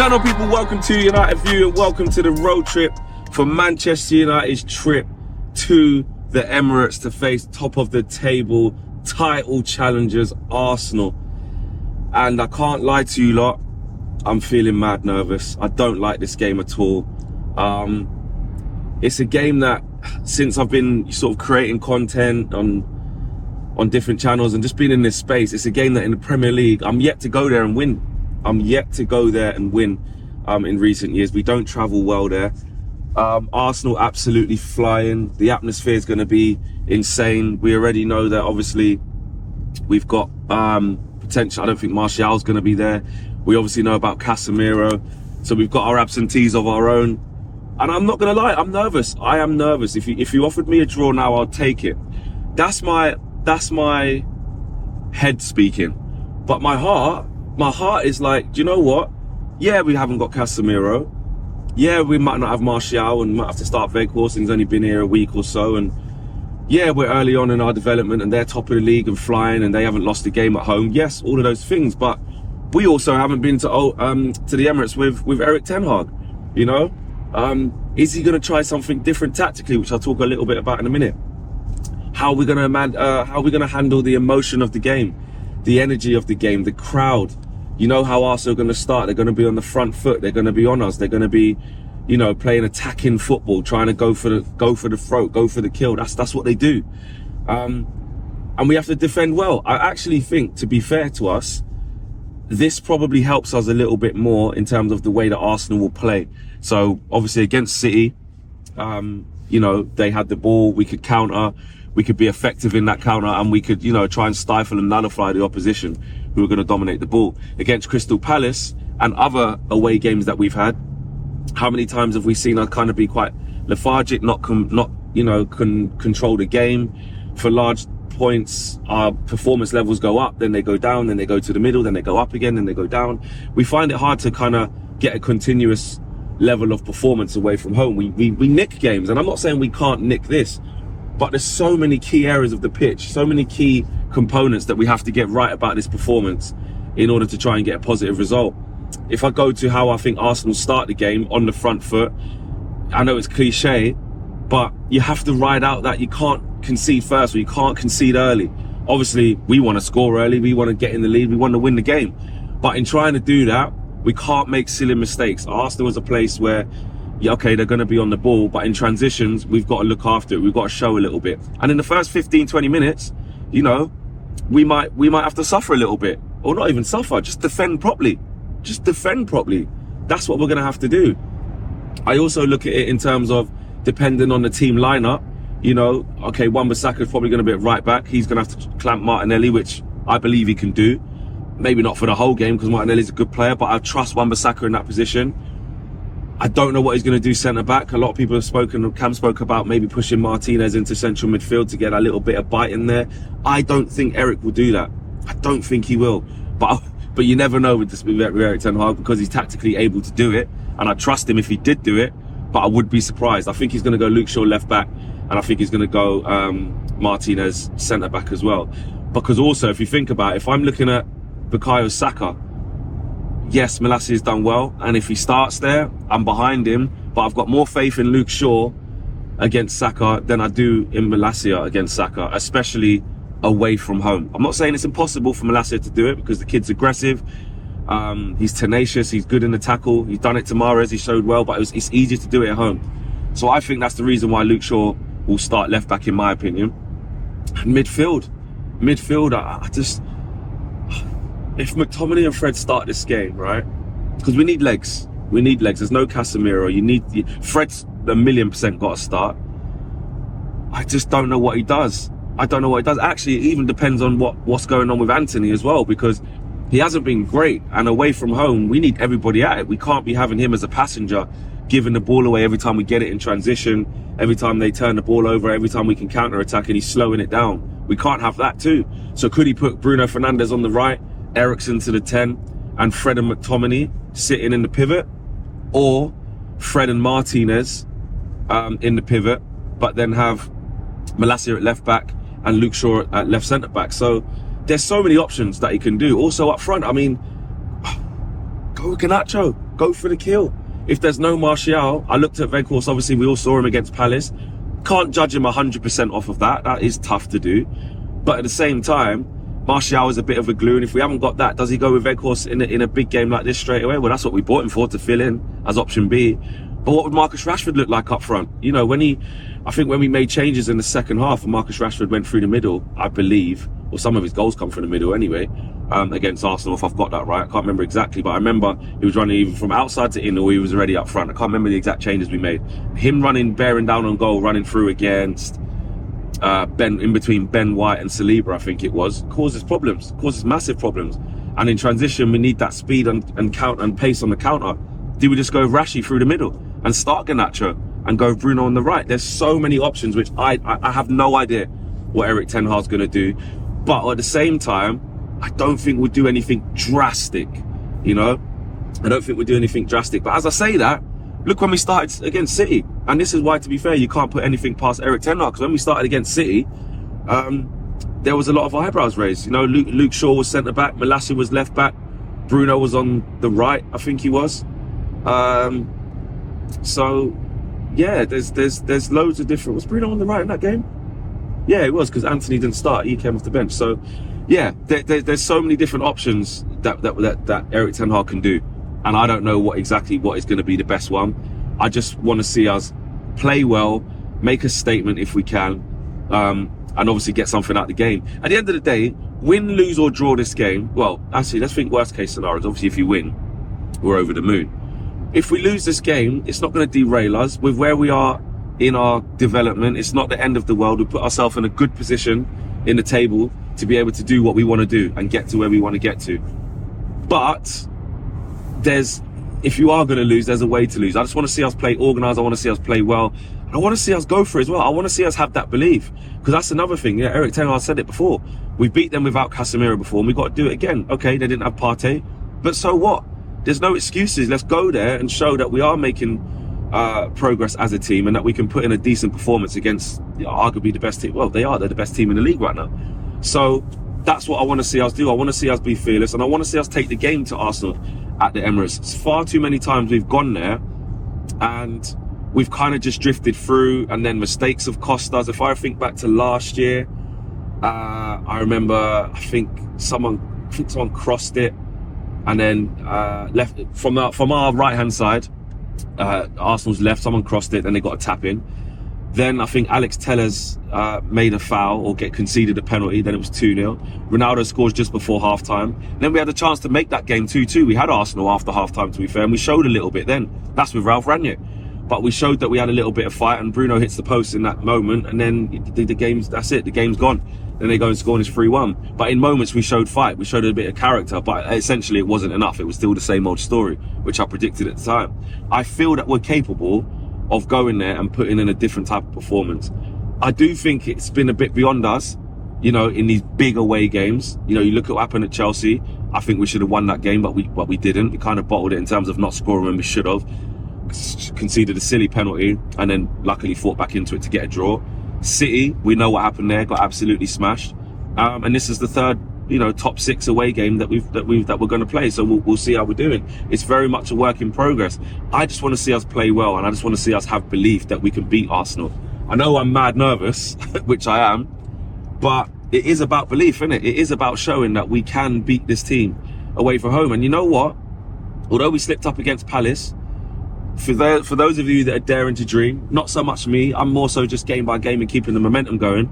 going on, people? Welcome to United View and welcome to the road trip for Manchester United's trip to the Emirates to face top of the table title challengers Arsenal. And I can't lie to you lot, I'm feeling mad nervous. I don't like this game at all. It's a game that, since I've been sort of creating content on different channels and just being in this space, it's a game that in the Premier League, I'm yet to go there and win. In recent years. We don't travel well there. Arsenal absolutely flying. The atmosphere is going to be insane. We already know that obviously we've got potential. I don't think Martial's going to be there. We obviously know about Casemiro. So we've got our absentees of our own. And I'm not going to lie, I'm nervous. I am nervous. If you offered me a draw now, I'll take it. That's my head speaking. But my heart is like, do you know what? Yeah, we haven't got Casemiro. Yeah, we might not have Martial and might have to start Weghorst, and he's only been here a week or so. And yeah, we're early on in our development and they're top of the league and flying and they haven't lost a game at home. Yes, all of those things. But we also haven't been to the Emirates with Eric Ten Hag, you know? Is he going to try something different tactically, which I'll talk a little bit about in a minute? How are we going to handle the emotion of the game, the energy of the game, the crowd? You know how Arsenal are going to start. They're going to be on the front foot. They're going to be on us. They're going to be, you know, playing attacking football, trying to go for the throat, go for the kill. That's what they do. And we have to defend well. I actually think, to be fair to us, this probably helps us a little bit more in terms of the way that Arsenal will play. So obviously against City, you know, they had the ball. We could counter. We could be effective in that counter, and we could, you know, try and stifle and nullify the opposition who are going to dominate the ball. Against Crystal Palace and other away games that we've had, how many times have we seen us kind of be quite lethargic, not control the game for large points? Our performance levels go up, then they go down, then they go to the middle, then they go up again, then they go down. We find it hard to kind of get a continuous level of performance away from home. We nick games, and I'm not saying we can't nick this, but there's so many key areas of the pitch, so many key components that we have to get right about this performance in order to try and get a positive result. If I go to how I think Arsenal start the game on the front foot, I know it's cliche, but you have to ride out that you can't concede first, or you can't concede early. Obviously, we want to score early, we want to get in the lead, we want to win the game. But in trying to do that, we can't make silly mistakes. Arsenal is a place where, yeah, okay, they're going to be on the ball, but in transitions, we've got to look after it. We've got to show a little bit. And in the first 15, 20 minutes, you know, we might have to suffer a little bit, or not even suffer, just defend properly. Just defend properly. That's what we're going to have to do. I also look at it in terms of depending on the team lineup. You know, okay, Wan-Bissaka is probably going to be at right back. He's going to have to clamp Martinelli, which I believe he can do. Maybe not for the whole game because Martinelli's a good player, but I trust Wan-Bissaka in that position. I don't know what he's going to do centre back. A lot of people have spoken, Cam spoke about maybe pushing Martinez into central midfield to get a little bit of bite in there. I don't think Eric will do that. I don't think he will. But you never know with Eric Ten Hag, because he's tactically able to do it. And I trust him if he did do it, but I would be surprised. I think he's going to go Luke Shaw left back, and I think he's going to go Martinez centre back as well. Because also, if you think about it, if I'm looking at Bukayo Saka, yes, Malacia has done well, and if he starts there, I'm behind him, but I've got more faith in Luke Shaw against Saka than I do in Malacia against Saka, especially away from home. I'm not saying it's impossible for Malacia to do it, because the kid's aggressive, he's tenacious, he's good in the tackle, he's done it to Mahrez, he showed well, but it's easier to do it at home. So I think that's the reason why Luke Shaw will start left back, in my opinion. And midfield, I just... If McTominay and Fred start this game, right? Because we need legs. There's no Casemiro. Fred's 1,000,000% got to start. I just don't know what he does. Actually, it even depends on what's going on with Anthony as well, because he hasn't been great. And away from home, we need everybody at it. We can't be having him as a passenger, giving the ball away every time we get it in transition, every time they turn the ball over, every time we can counter-attack, and he's slowing it down. We can't have that too. So could he put Bruno Fernandes on the right, Eriksen to the 10, and Fred and McTominay sitting in the pivot, or Fred and Martinez in the pivot, but then have Malacia at left back and Luke Shaw at left centre back? So there's so many options that he can do. Also up front, I mean, go with Garnacho. go for the kill. If there's no Martial, I looked at Weghorst, obviously we all saw him against Palace. Can't judge him 100% off of that. That is tough to do. But at the same time, Martial is a bit of a glue, and if we haven't got that, does he go with Weghorst in a big game like this straight away? Well, that's what we bought him for, to fill in as option B. But what would Marcus Rashford look like up front? You know, I think when we made changes in the second half and Marcus Rashford went through the middle, I believe, or some of his goals come from the middle anyway, against Arsenal, if I've got that right. I can't remember exactly, but I remember he was running either from outside to in, or he was already up front. I can't remember the exact changes we made. Him bearing down on goal, running through against in between Ben White and Saliba, I think it was, causes massive problems. And in transition, we need that speed and count and pace on the counter. Do we just go Rashi through the middle and start Garnacho and go Bruno on the right? There's so many options, which I have no idea what Erik ten Hag's going to do. But at the same time, I don't think we'll do anything drastic, you know? I don't think we'll do anything drastic. But as I say that, look when we started against City. And this is why, to be fair, you can't put anything past Erik ten Hag. Because when we started against City, there was a lot of eyebrows raised. You know, Luke Shaw was centre back, Malacia was left back, Bruno was on the right, I think he was. So yeah, there's loads of different. Was Bruno on the right in that game? Yeah, it was, because Anthony didn't start; he came off the bench. So yeah, there's so many different options that Erik ten Hag can do, and I don't know exactly what is going to be the best one. I just want to see us play well, make a statement if we can, and obviously get something out of the game. At the end of the day, win, lose or draw this game. Well, actually, let's think worst case scenarios. Obviously, if you win, we're over the moon. If we lose this game, it's not going to derail us. With where we are in our development, it's not the end of the world. We put ourselves in a good position in the table to be able to do what we want to do and get to where we want to get to. But if you are going to lose, there's a way to lose. I just want to see us play organised. I want to see us play well. I want to see us go for it as well. I want to see us have that belief, because that's another thing. Yeah, Erik ten Hag said it before. We beat them without Casemiro before, and we got to do it again. Okay, they didn't have Partey, but so what? There's no excuses. Let's go there and show that we are making progress as a team, and that we can put in a decent performance against arguably the best team. Well, they're the best team in the league right now. So that's what I want to see us do. I want to see us be fearless, and I want to see us take the game to Arsenal at the Emirates. It's far too many times we've gone there and we've kind of just drifted through, and then mistakes have cost us. If I think back to last year, I remember I think someone crossed it, and then left from our right hand side, Arsenal's left, someone crossed it, then they got a tap in. Then I think Alex Tellers made a foul or conceded a penalty. Then it was 2-0. Ronaldo scores just before half-time. Then we had a chance to make that game 2-2. We had Arsenal after half-time, to be fair, and we showed a little bit then. That's with Ralph Rangnick. But we showed that we had a little bit of fight, and Bruno hits the post in that moment, and then the game's, that's it, the game's gone. Then they go and score, and it's 3-1. But in moments we showed fight, we showed a bit of character, but essentially it wasn't enough. It was still the same old story, which I predicted at the time. I feel that we're capable of going there and putting in a different type of performance. I do think it's been a bit beyond us, you know, in these big away games. You know, you look at what happened at Chelsea. I think we should have won that game, but we didn't. We kind of bottled it in terms of not scoring when we should have. Conceded a silly penalty, and then luckily fought back into it to get a draw. City, we know what happened there, got absolutely smashed. And this is the third, you know, top 6 away game that we're going to play. So we'll see how we're doing. It's very much a work in progress. I just want to see us play well, and I just want to see us have belief that we can beat Arsenal. I know I'm mad nervous, which I am, but it is about belief, isn't it? It is about showing that we can beat this team away from home. And you know what? Although we slipped up against Palace, for those of you that are daring to dream, not so much me, I'm more so just game by game and keeping the momentum going.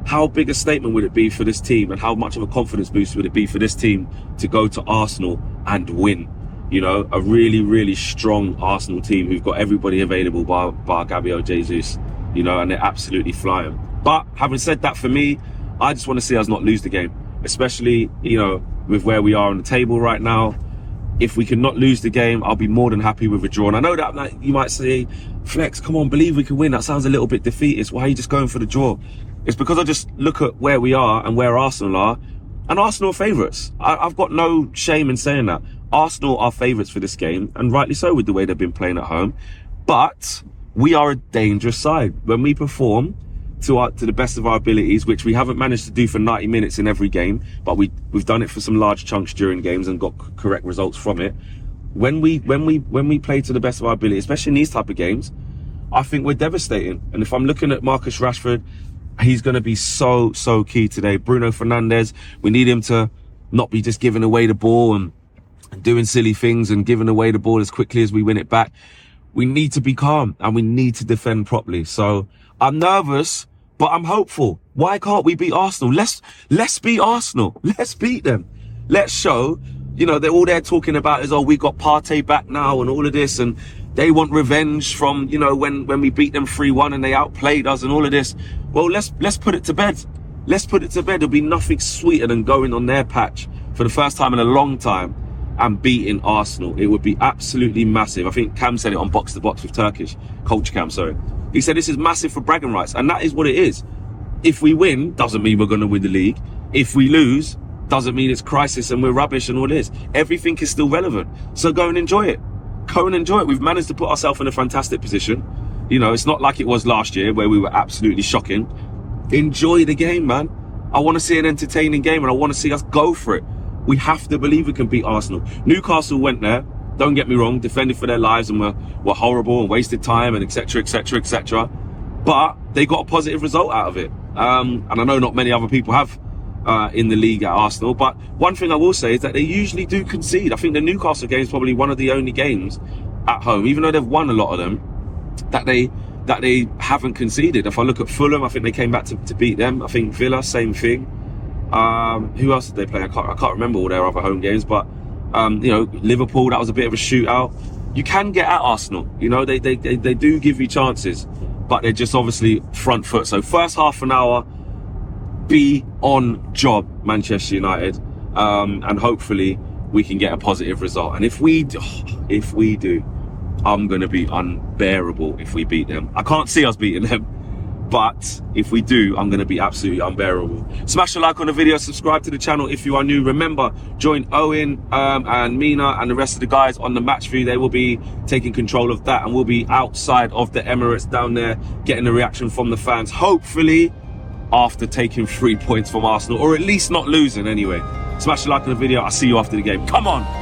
How big a statement would it be for this team, and how much of a confidence boost would it be for this team to go to Arsenal and win? You know, a really, really strong Arsenal team who've got everybody available bar Gabriel Jesus, you know, and they're absolutely flying. But having said that, for me, I just want to see us not lose the game, especially, you know, with where we are on the table right now. If we can not lose the game, I'll be more than happy with a draw. And I know that you might say, Flex, come on, believe we can win. That sounds a little bit defeatist. Why are you just going for the draw? It's because I just look at where we are and where Arsenal are, and Arsenal are favourites. I've got no shame in saying that. Arsenal are favourites for this game, and rightly so with the way they've been playing at home. But we are a dangerous side. When we perform to the best of our abilities, which we haven't managed to do for 90 minutes in every game, but we've done it for some large chunks during games and got correct results from it. when we play to the best of our ability, especially in these type of games, I think we're devastating. And if I'm looking at Marcus Rashford, he's going to be so key today. Bruno Fernandes, we need him to not be just giving away the ball and doing silly things and giving away the ball as quickly as we win it back. We need to be calm and we need to defend properly. So I'm nervous, but I'm hopeful. Why can't we beat Arsenal? Let's beat Arsenal. Let's beat them. Let's show, you know, all they're talking about is, oh, we got Partey back now and all of this, and they want revenge from, you know, when we beat them 3-1 and they outplayed us and all of this. Well, let's put it to bed. Let's put it to bed. There'll be nothing sweeter than going on their patch for the first time in a long time and beating Arsenal. It would be absolutely massive. I think Cam said it on Box to Box with Turkish, Culture Cam, sorry. He said this is massive for bragging rights, and that is what it is. If we win, doesn't mean we're going to win the league. If we lose, doesn't mean it's crisis and we're rubbish and all this. Everything is still relevant. So go and enjoy it. Go and enjoy it. We've managed to put ourselves in a fantastic position. You know, it's not like it was last year where we were absolutely shocking. Enjoy the game, man. I want to see an entertaining game and I want to see us go for it. We have to believe we can beat Arsenal. Newcastle went there, don't get me wrong, defended for their lives and were horrible and wasted time and etc, etc, etc. But they got a positive result out of it. And I know not many other people have in the league at Arsenal. But one thing I will say is that they usually do concede. I think the Newcastle game is probably one of the only games at home, even though they've won a lot of them, that they haven't conceded. If I look at Fulham, I think they came back to beat them. I think Villa, same thing. Who else did they play? I can't remember all their other home games, but you know, Liverpool, that was a bit of a shootout. You can get at Arsenal, you know, they do give you chances, but they're just obviously front foot. So first half an hour, be on job, Manchester United, and hopefully we can get a positive result. And if we do, I'm going to be unbearable if we beat them. I can't see us beating them, but if we do, I'm going to be absolutely unbearable. Smash a like on the video, subscribe to the channel if you are new. Remember, join Owen and Mina and the rest of the guys on the match view. They will be taking control of that, and we'll be outside of the Emirates down there getting the reaction from the fans, hopefully after taking 3 points from Arsenal, or at least not losing anyway. Smash a like on the video. I'll see you after the game. Come on!